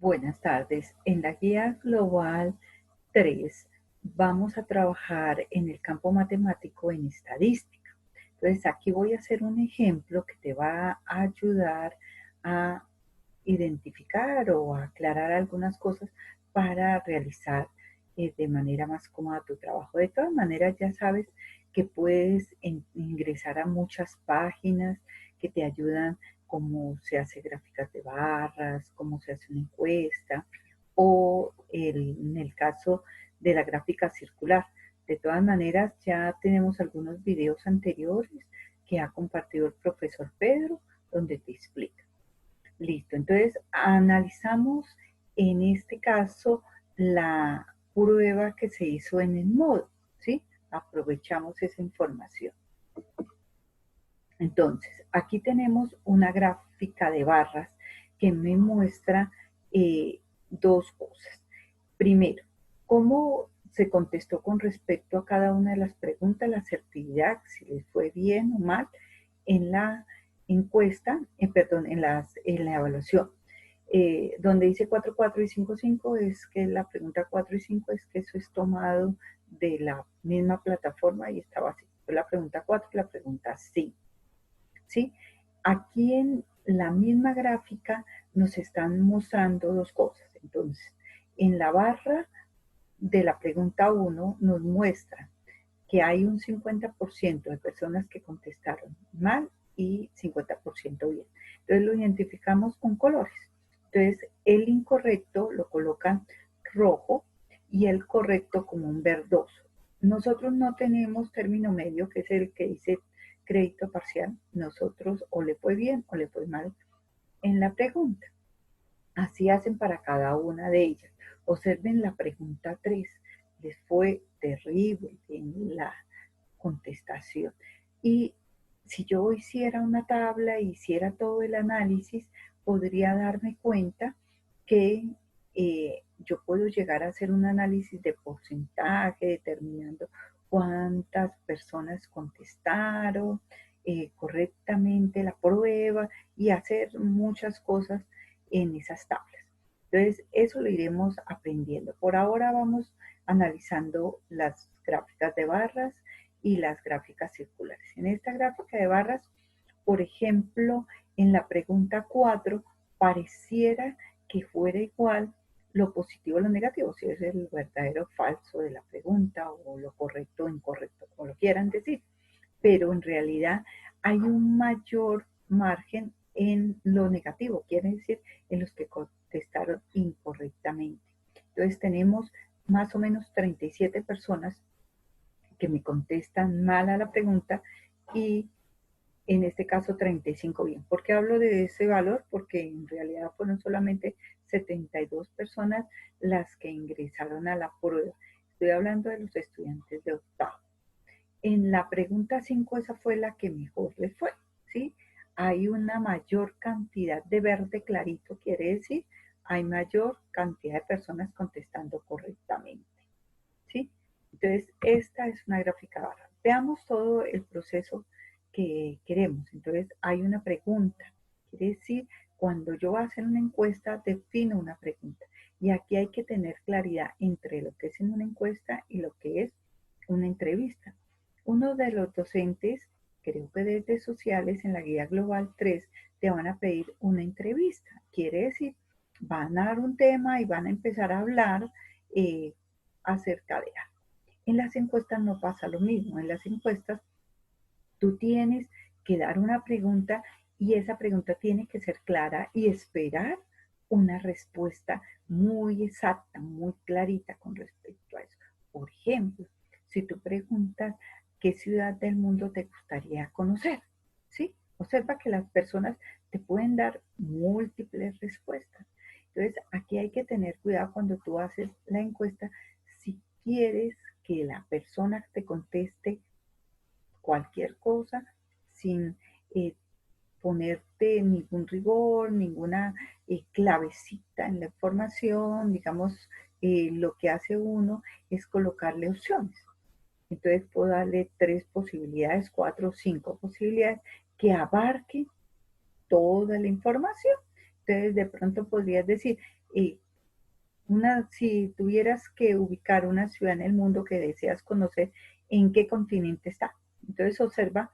Buenas tardes. En la guía global 3 vamos a trabajar en el campo matemático en estadística. Entonces aquí voy a hacer un ejemplo que te va a ayudar a identificar o a aclarar algunas cosas para realizar de manera más cómoda tu trabajo. De todas maneras ya sabes que puedes ingresar a muchas páginas que te ayudan cómo se hace gráficas de barras, cómo se hace una encuesta o en el caso de la gráfica circular. De todas maneras, ya tenemos algunos videos anteriores que ha compartido el profesor Pedro, donde te explica. Listo, entonces analizamos en este caso la prueba que se hizo en el modo, ¿sí? Aprovechamos esa información. Entonces, aquí tenemos una gráfica de barras que me muestra dos cosas. Primero, cómo se contestó con respecto a cada una de las preguntas, la asertividad, si les fue bien o mal en la encuesta, en la evaluación. Donde dice 4, 4 y 5, 5 es que la pregunta 4 y 5 es que eso es tomado de la misma plataforma y estaba así. Fue la pregunta 4 y la pregunta 5. ¿Sí? Aquí en la misma gráfica nos están mostrando dos cosas. Entonces, en la barra de la pregunta 1 nos muestra que hay un 50% de personas que contestaron mal y 50% bien. Entonces lo identificamos con colores. Entonces el incorrecto lo colocan rojo y el correcto como un verdoso. Nosotros no tenemos término medio, que es el que dice crédito parcial. Nosotros o le fue bien o le fue mal en la pregunta. Así hacen para cada una de ellas. Observen la pregunta 3. Les fue terrible en la contestación. Y si yo hiciera una tabla, hiciera todo el análisis, podría darme cuenta que yo puedo llegar a hacer un análisis de porcentaje, determinando cuántas personas contestaron correctamente la prueba y hacer muchas cosas en esas tablas. Entonces, eso lo iremos aprendiendo. Por ahora vamos analizando las gráficas de barras y las gráficas circulares. En esta gráfica de barras, por ejemplo, en la pregunta 4, pareciera que fuera igual lo positivo a lo negativo, si es el verdadero o falso de la pregunta o lo correcto o incorrecto, como lo quieran decir. Pero en realidad hay un mayor margen en lo negativo, quiere decir en los que contestaron incorrectamente. Entonces tenemos más o menos 37 personas que me contestan mal a la pregunta y en este caso 35 bien. ¿Por qué hablo de ese valor? Porque en realidad fueron solamente 72 personas las que ingresaron a la prueba. Estoy hablando de los estudiantes de octavo. En la pregunta 5 esa fue la que mejor les fue, ¿sí? Hay una mayor cantidad de verde clarito, quiere decir, hay mayor cantidad de personas contestando correctamente, ¿sí? Entonces, esta es una gráfica barra. Veamos todo el proceso que queremos. Entonces, hay una pregunta. Quiere decir, cuando yo voy a hacer una encuesta, defino una pregunta. Y aquí hay que tener claridad entre lo que es en una encuesta y lo que es una entrevista. Uno de los docentes, creo que desde sociales, en la guía global 3, te van a pedir una entrevista. Quiere decir, van a dar un tema y van a empezar a hablar eh, acerca de algo. En las encuestas no pasa lo mismo. En las encuestas tú tienes que dar una pregunta y esa pregunta tiene que ser clara y esperar una respuesta muy exacta, muy clarita con respecto a eso. Por ejemplo, si tú preguntas qué ciudad del mundo te gustaría conocer, ¿sí? Observa que las personas te pueden dar múltiples respuestas. Entonces, aquí hay que tener cuidado cuando tú haces la encuesta si quieres que la persona te conteste cualquier cosa sin ponerte ningún rigor, ninguna clavecita en la información, digamos, lo que hace uno es colocarle opciones. Entonces puedo darle 3 posibilidades, 4 o 5 posibilidades que abarquen toda la información. Entonces, de pronto podrías decir, eh, si tuvieras que ubicar una ciudad en el mundo que deseas conocer, ¿en qué continente está? Entonces, observa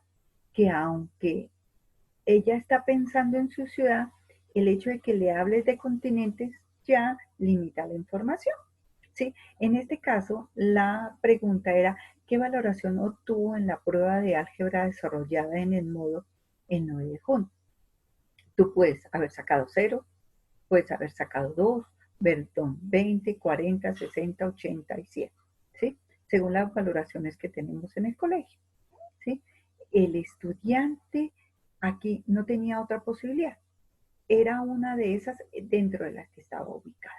que aunque ella está pensando en su ciudad, el hecho de que le hables de continentes ya limita la información. ¿Sí? En este caso, la pregunta era, ¿qué valoración obtuvo en la prueba de álgebra desarrollada en el módulo el 9 de junio? Tú puedes haber sacado 0, puedes haber sacado 2, perdón, 20, 40, 60, 80 y 100, ¿sí? Según las valoraciones que tenemos en el colegio, ¿sí? El estudiante aquí no tenía otra posibilidad. Era una de esas dentro de las que estaba ubicada.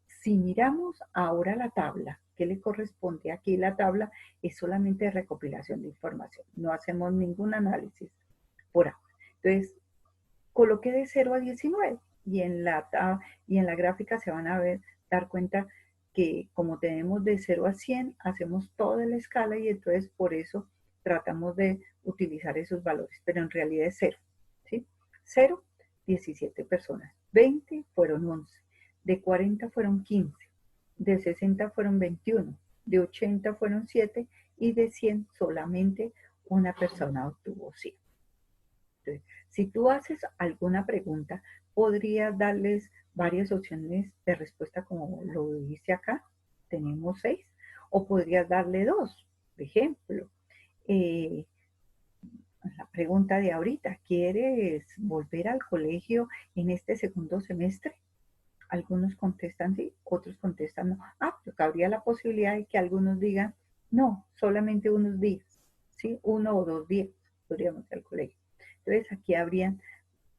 Si miramos ahora la tabla, ¿qué le corresponde? Aquí la tabla es solamente de recopilación de información. No hacemos ningún análisis por ahora. Entonces, coloqué de 0 a 19 y en la gráfica se van a dar cuenta que como tenemos de 0 a 100, hacemos toda la escala y entonces por eso tratamos de utilizar esos valores, pero en realidad es 0. ¿Sí? 0, 17 personas. 20 fueron 11. De 40 fueron 15. De 60 fueron 21. De 80 fueron 7 y de 100 solamente una persona obtuvo 100. Entonces, si tú haces alguna pregunta, podrías darles varias opciones de respuesta como lo dice acá. Tenemos 6. O podrías darle 2. Por ejemplo, eh, la pregunta de ahorita, ¿quieres volver al colegio en este segundo semestre? Algunos contestan sí, otros contestan no. Pero cabría la posibilidad de que algunos digan no, solamente unos días, ¿sí? 1 o 2 días podríamos ir al colegio. Entonces aquí habrían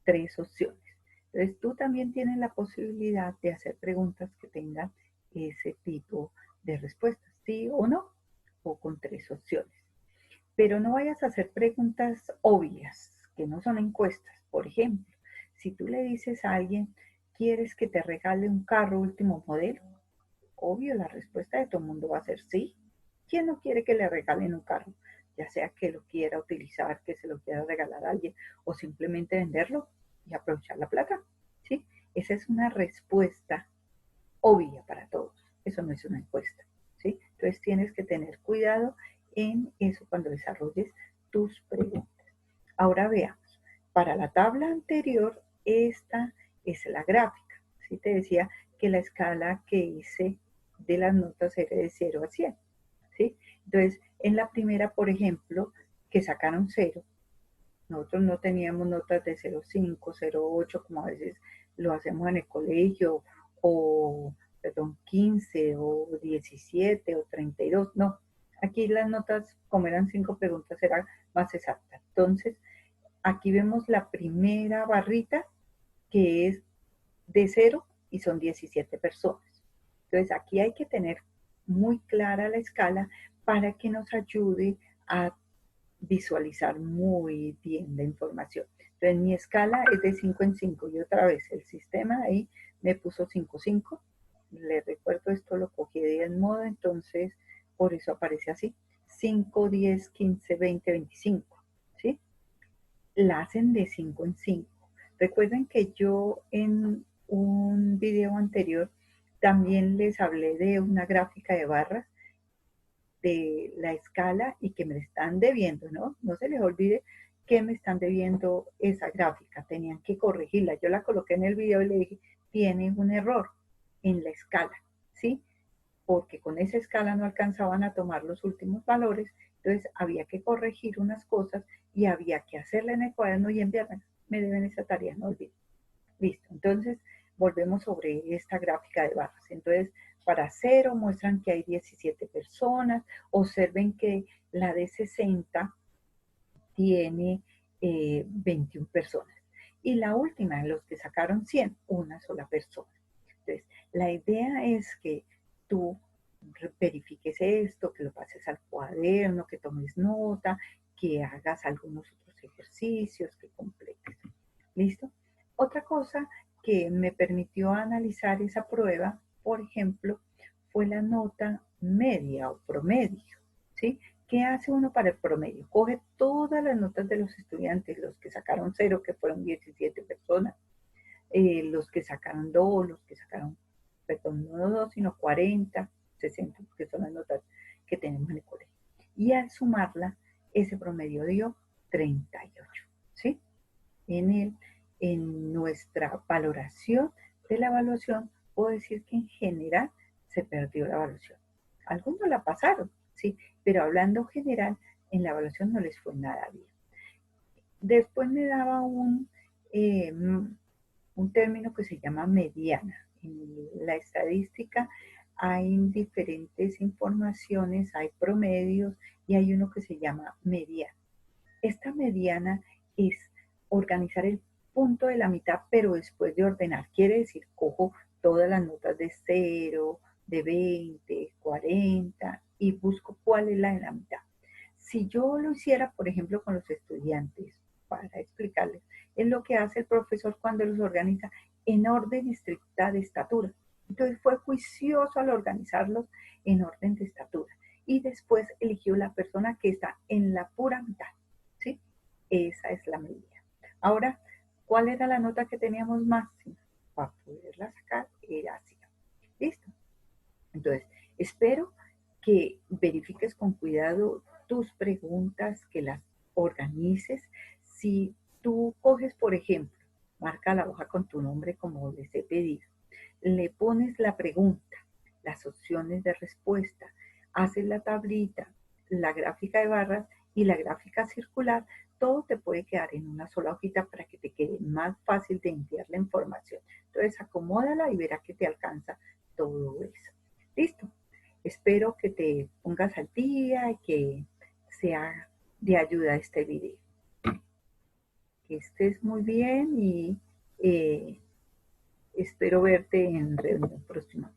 3 opciones. Entonces tú también tienes la posibilidad de hacer preguntas que tengan ese tipo de respuestas, sí o no, o con 3 opciones. Pero no vayas a hacer preguntas obvias, que no son encuestas. Por ejemplo, si tú le dices a alguien, ¿quieres que te regale un carro último modelo? Obvio, la respuesta de todo el mundo va a ser sí. ¿Quién no quiere que le regalen un carro? Ya sea que lo quiera utilizar, que se lo quiera regalar a alguien o simplemente venderlo y aprovechar la plata. ¿Sí? Esa es una respuesta obvia para todos. Eso no es una encuesta. ¿Sí? Entonces tienes que tener cuidado en eso cuando desarrolles tus preguntas. Ahora veamos. Para la tabla anterior, esta es la gráfica. ¿Sí? Te decía que la escala que hice de las notas era de 0 a 100. ¿Sí? Entonces, en la primera, por ejemplo, que sacaron 0, nosotros no teníamos notas de 0,5, 0,8, como a veces lo hacemos en el colegio, o, perdón, 15, o 17, o 32. No, aquí las notas, como eran 5 preguntas, eran más exactas. Entonces, aquí vemos la primera barrita, que es de 0 y son 17 personas. Entonces, aquí hay que tener muy clara la escala para que nos ayude a visualizar muy bien la información. Entonces mi escala es de 5 en 5 y otra vez el sistema ahí me puso 5, 5. Les recuerdo esto lo cogí de 10 modo, entonces por eso aparece así. 5, 10, 15, 20, 25. ¿Sí? La hacen de 5 en 5. Recuerden que yo en un video anterior también les hablé de una gráfica de barras de la escala y que me están debiendo, ¿no? No se les olvide que me están debiendo esa gráfica, tenían que corregirla. Yo la coloqué en el video y le dije, tienen un error en la escala, ¿sí? Porque con esa escala no alcanzaban a tomar los últimos valores, entonces había que corregir unas cosas y había que hacerla en el cuaderno y enviarla. Me deben esa tarea, no olviden. Listo, entonces volvemos sobre esta gráfica de barras. Entonces, para 0 muestran que hay 17 personas. Observen que la de 60 tiene 21 personas. Y la última, los que sacaron 100, una sola persona. Entonces, la idea es que tú verifiques esto, que lo pases al cuaderno, que tomes nota, que hagas algunos otros ejercicios, que completes. ¿Listo? Otra cosa que me permitió analizar esa prueba, por ejemplo, fue la nota media o promedio. ¿Sí? ¿Qué hace uno para el promedio? Coge todas las notas de los estudiantes, los que sacaron 0, que fueron 17 personas, los que sacaron 2, los que sacaron, perdón, no 2, sino 40, 60, que son las notas que tenemos en el colegio. Y al sumarla, ese promedio dio 38, ¿sí? En nuestra valoración de la evaluación, puedo decir que en general se perdió la evaluación. Algunos la pasaron, ¿sí? Pero hablando general, en la evaluación no les fue nada bien. Después me daba un término que se llama mediana. En la estadística hay diferentes informaciones, hay promedios y hay uno que se llama mediana. Esta mediana es organizar el punto de la mitad, pero después de ordenar. Quiere decir, cojo todas las notas de 0, de 20, 40 y busco cuál es la de la mitad. Si yo lo hiciera, por ejemplo, con los estudiantes, para explicarles, es lo que hace el profesor cuando los organiza en orden estricta de estatura. Entonces fue juicioso al organizarlos en orden de estatura. Y después eligió la persona que está en la pura mitad, ¿sí? Esa es la medida. Ahora, ¿cuál era la nota que teníamos máxima? Para poderla sacar era así. ¿Listo? Entonces, espero que verifiques con cuidado tus preguntas, que las organices. Si tú coges, por ejemplo, marca la hoja con tu nombre como les he pedido, le pones la pregunta, las opciones de respuesta, haces la tablita, la gráfica de barras y la gráfica circular, todo te puede quedar en una sola hojita para que te quede más fácil de enviar la información. Entonces acomódala y verá que te alcanza todo eso. Listo. Espero que te pongas al día y que sea de ayuda este video. Que estés muy bien y espero verte en reunión próxima.